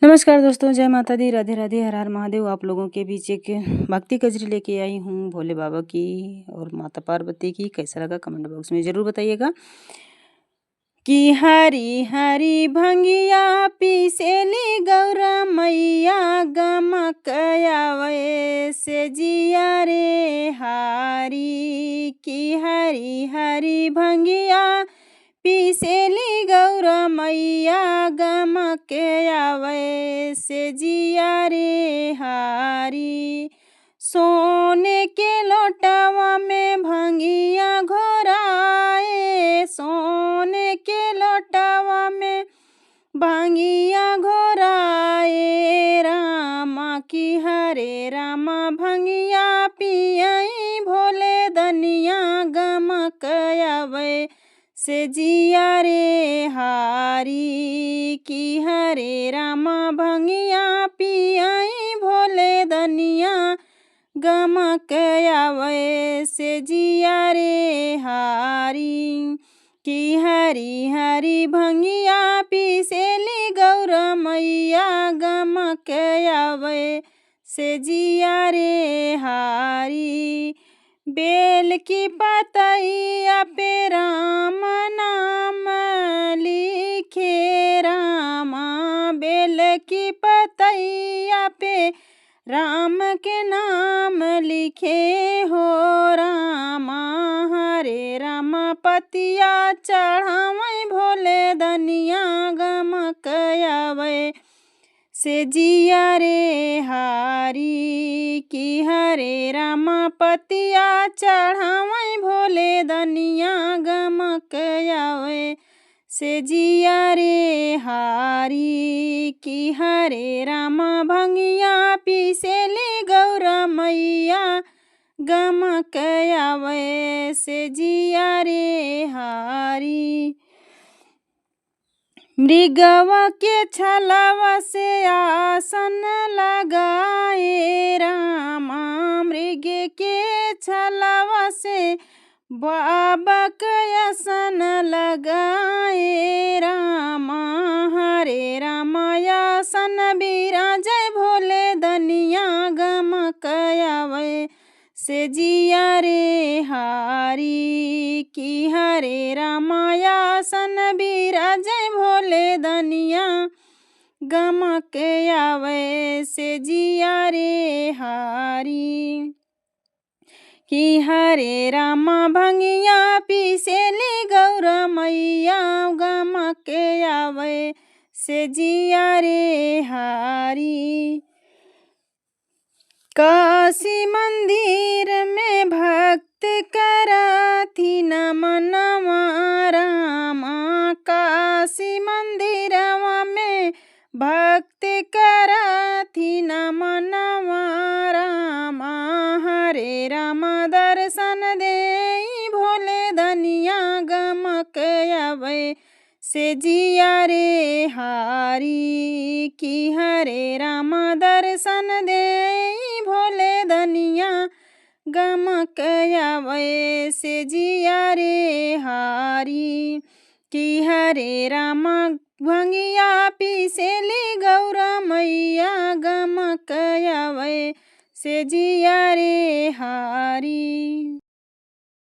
नमस्कार दोस्तों, जय माता दी, राधे राधे, हर हर महादेव। आप लोगों के बीच एक भक्ति कजरी लेके आई हूँ भोले बाबा की और माता पार्वती की। कैसा लगा कमेंट बॉक्स में ज़रूर बताइएगा। कि हरी हरी भंगिया पीसेली गौरा मैया गमकया से जिया रे हारी। कि हरी हरी भंगिया पीसेली गौरा मैया गमकया से जिया रे हारी। सोने के लोटावा में भंगिया घोराए, सोने के लोटावा में भंगिया घोराए रामा। की हरे रामा भंगिया पियई भोले दनिया गमकया से जिया रे हारी। की हरे रामा भंगिया पियई भोले दनिया गमकया से जिया रे हारी। कि हरी हरी भंगिया पीसेली गौरा मैया गमकया से जिया रे हारी। बेल की पतैया पे राम नाम लिखे रामा, बेल की पतैया पे राम के नाम लिखे हो रामा। हरे रामा पतिया चढ़ावै भोले दनिया गमकया से जिया रे हारी। की हरे रामा पतिया चढ़ावै भोले दनिया गमकया से जिया रे हारी। की हरे रामा भंगिया पीसेली गौरा मैया गमकया से जिया रे हारी। मृगवा के छलावा से आसन लगाए रामा, मृग के छलावा से बाबा के आसन लगाए रामा। हरे रामा आसन बिराजय भोले दनिया गमकया से जिया रे हारी। की हरे रामा आसन बिराजय भोले दनिया गमकया से जिया रे हारी। कि हरे रामा भंगिया पीसेली गौरा मैया गमकया से जिया रे हारी। काशी मंदिर में भक्त कराथी नमनवा रामा, काशी मंदिरवा में भक्त कराथी नमनवा रामा। हरे रामा दर्शन देई भोले दनिया गमकया से जिया रे हारी। की हरे रामा दर्शन देई भोले दनिया गमकया से जिया रे हारी। कि हरे रामा भंगिया पीसेली गौरा मैया गमकया से जिया रे हारी।